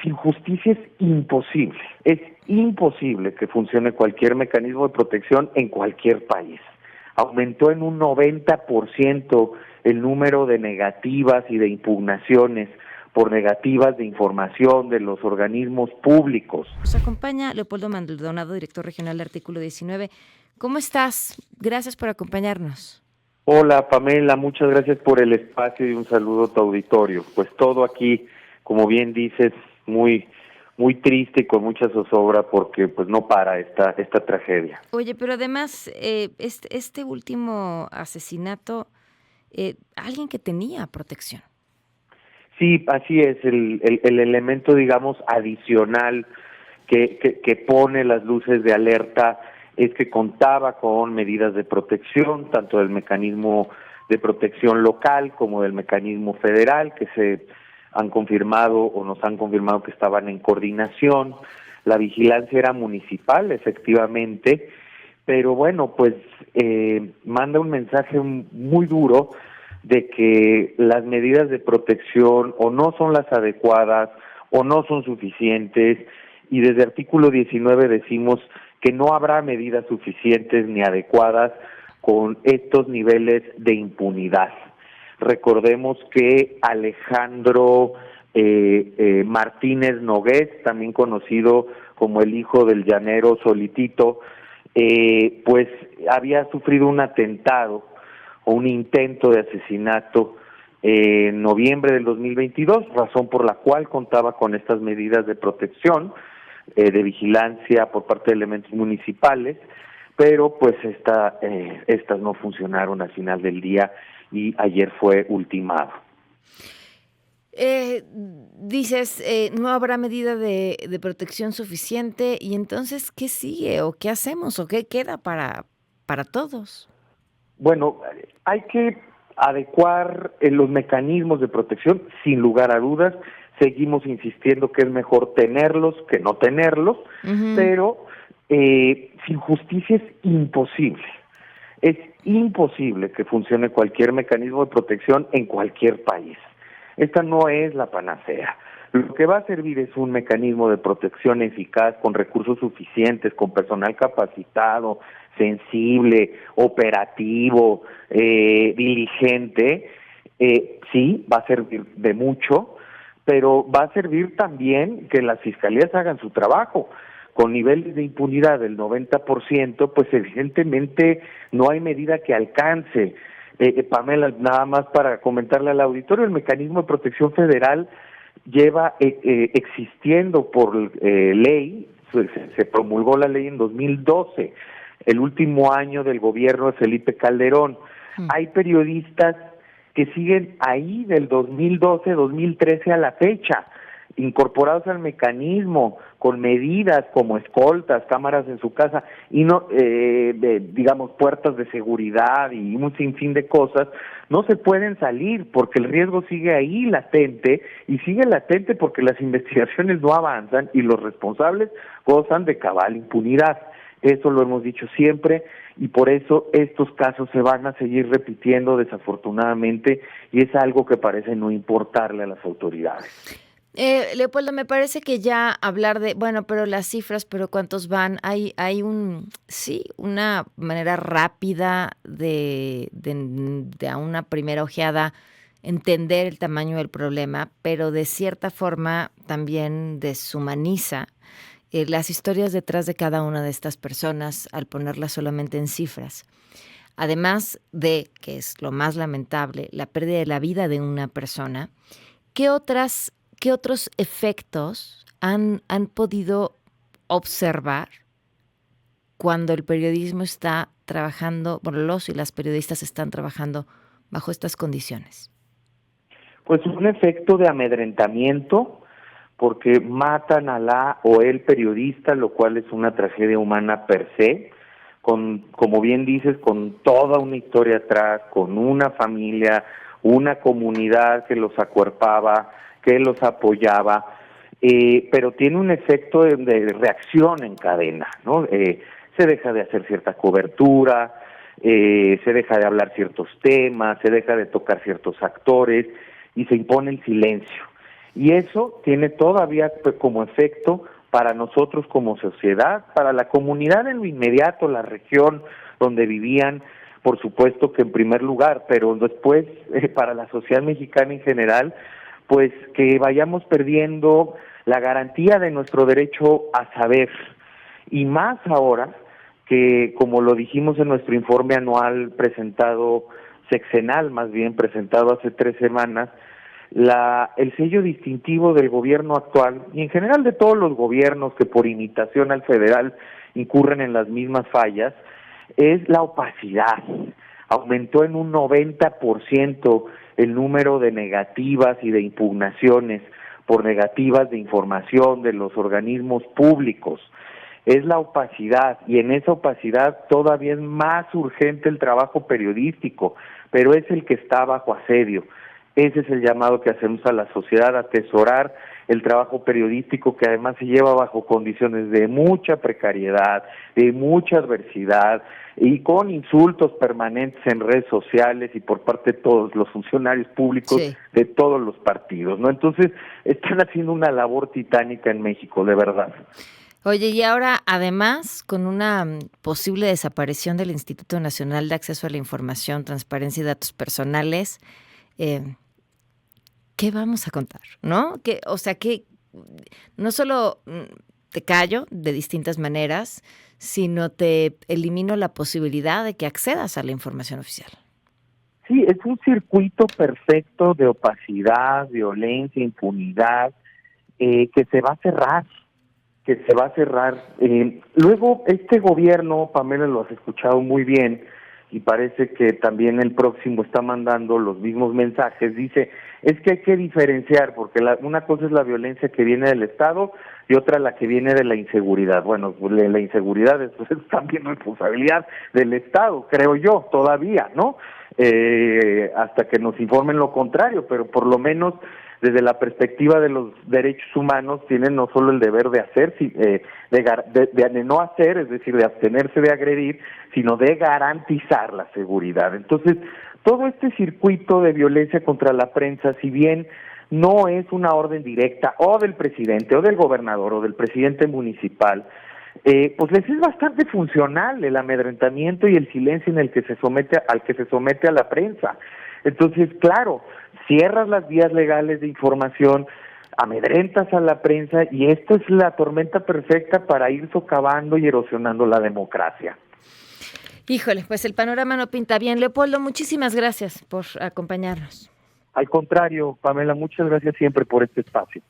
sin justicia es imposible que funcione cualquier mecanismo de protección en cualquier país. Aumentó en un 90% el número de negativas y de impugnaciones por negativas de información de los organismos públicos. Nos acompaña Leopoldo Maldonado, director regional de Artículo 19. ¿Cómo estás? Gracias por acompañarnos. Hola Pamela, muchas gracias por el espacio y un saludo a tu auditorio. Pues todo aquí, como bien dices, muy triste y con mucha zozobra porque pues no para esta tragedia. Oye, pero además, este último asesinato, alguien que tenía protección. Sí, así es, el elemento, digamos, adicional que pone las luces de alerta es que contaba con medidas de protección, tanto del mecanismo de protección local como del mecanismo federal, que se han confirmado o nos han confirmado que estaban en coordinación. La vigilancia era municipal, efectivamente, pero bueno, pues manda un mensaje muy duro de que las medidas de protección o no son las adecuadas o no son suficientes, y desde artículo 19 decimos que no habrá medidas suficientes ni adecuadas con estos niveles de impunidad. Recordemos que Alejandro Martínez Nogués, también conocido como el hijo del llanero Solitito, pues había sufrido un atentado o un intento de asesinato en noviembre del 2022, razón por la cual contaba con estas medidas de protección, de vigilancia por parte de elementos municipales, pero pues estas no funcionaron al final del día y ayer fue ultimado. Dices, no habrá medida de protección suficiente, y entonces, ¿qué sigue o qué hacemos o qué queda para todos? Bueno, hay que adecuar los mecanismos de protección, sin lugar a dudas. Seguimos insistiendo que es mejor tenerlos que no tenerlos, pero sin justicia es imposible. Es imposible que funcione cualquier mecanismo de protección en cualquier país. Esta no es la panacea. Lo que va a servir es un mecanismo de protección eficaz, con recursos suficientes, con personal capacitado, sensible, operativo, diligente. Sí, va a servir de mucho, pero va a servir también que las fiscalías hagan su trabajo. Con niveles de impunidad del 90%, pues evidentemente no hay medida que alcance. Pamela, nada más para comentarle al auditorio, el mecanismo de protección federal lleva existiendo por ley, se promulgó la ley en 2012, el último año del gobierno de Felipe Calderón. Hay periodistas que siguen ahí del 2012, 2013 a la fecha, incorporados al mecanismo, con medidas como escoltas, cámaras en su casa, y no, digamos, puertas de seguridad y un sinfín de cosas. No se pueden salir porque el riesgo sigue ahí latente, y sigue latente porque las investigaciones no avanzan y los responsables gozan de cabal impunidad. Eso lo hemos dicho siempre, y por eso estos casos se van a seguir repitiendo desafortunadamente, y es algo que parece no importarle a las autoridades. Leopoldo, me parece que ya hablar de, bueno, pero las cifras, pero cuántos van, hay una manera rápida de a una primera ojeada entender el tamaño del problema, pero de cierta forma también deshumaniza las historias detrás de cada una de estas personas al ponerlas solamente en cifras. Además de, que es lo más lamentable, la pérdida de la vida de una persona, ¿qué otros efectos han podido observar cuando el periodismo está trabajando, bueno, los y las periodistas están trabajando bajo estas condiciones? Pues un efecto de amedrentamiento, porque matan a la o el periodista, lo cual es una tragedia humana per se, como bien dices, con toda una historia atrás, con una familia, una comunidad que los acuerpaba, que los apoyaba, pero tiene un efecto de reacción en cadena, ¿no? Se deja de hacer cierta cobertura, se deja de hablar ciertos temas, se deja de tocar ciertos actores y se impone el silencio. Y eso tiene todavía como efecto para nosotros como sociedad, para la comunidad en lo inmediato, la región donde vivían, por supuesto que en primer lugar, pero después para la sociedad mexicana en general, pues que vayamos perdiendo la garantía de nuestro derecho a saber, y más ahora que, como lo dijimos en nuestro informe anual presentado, sexenal más bien, presentado hace 3 semanas, el sello distintivo del gobierno actual, y en general de todos los gobiernos que por imitación al federal incurren en las mismas fallas, es la opacidad. Aumentó en un 90% el número de negativas y de impugnaciones por negativas de información de los organismos públicos. Es la opacidad, y en esa opacidad todavía es más urgente el trabajo periodístico, pero es el que está bajo asedio. Ese es el llamado que hacemos a la sociedad, a atesorar el trabajo periodístico, que además se lleva bajo condiciones de mucha precariedad, de mucha adversidad, y con insultos permanentes en redes sociales y por parte de todos los funcionarios públicos, sí, de todos los partidos, ¿no? Entonces, están haciendo una labor titánica en México, de verdad. Oye, y ahora, además, con una posible desaparición del Instituto Nacional de Acceso a la Información, Transparencia y Datos Personales, ¿qué vamos a contar? ¿No? Que no solo te callo de distintas maneras, sino te elimino la posibilidad de que accedas a la información oficial. Sí, es un circuito perfecto de opacidad, violencia, impunidad, que se va a cerrar. Luego, este gobierno, Pamela, lo has escuchado muy bien, y parece que también el próximo está mandando los mismos mensajes. Dice, es que hay que diferenciar, porque una cosa es la violencia que viene del Estado y otra la que viene de la inseguridad. Bueno, la inseguridad es también responsabilidad del Estado, creo yo, todavía, ¿no? Hasta que nos informen lo contrario, pero por lo menos desde la perspectiva de los derechos humanos tienen no solo el deber de hacer, de no hacer, es decir, de abstenerse de agredir, sino de garantizar la seguridad. Entonces, todo este circuito de violencia contra la prensa, si bien no es una orden directa o del presidente o del gobernador o del presidente municipal, pues les es bastante funcional el amedrentamiento y el silencio al que se somete a la prensa. Entonces, claro, cierras las vías legales de información, amedrentas a la prensa, y esto es la tormenta perfecta para ir socavando y erosionando la democracia. Híjole, pues el panorama no pinta bien. Leopoldo, muchísimas gracias por acompañarnos. Al contrario, Pamela, muchas gracias siempre por este espacio.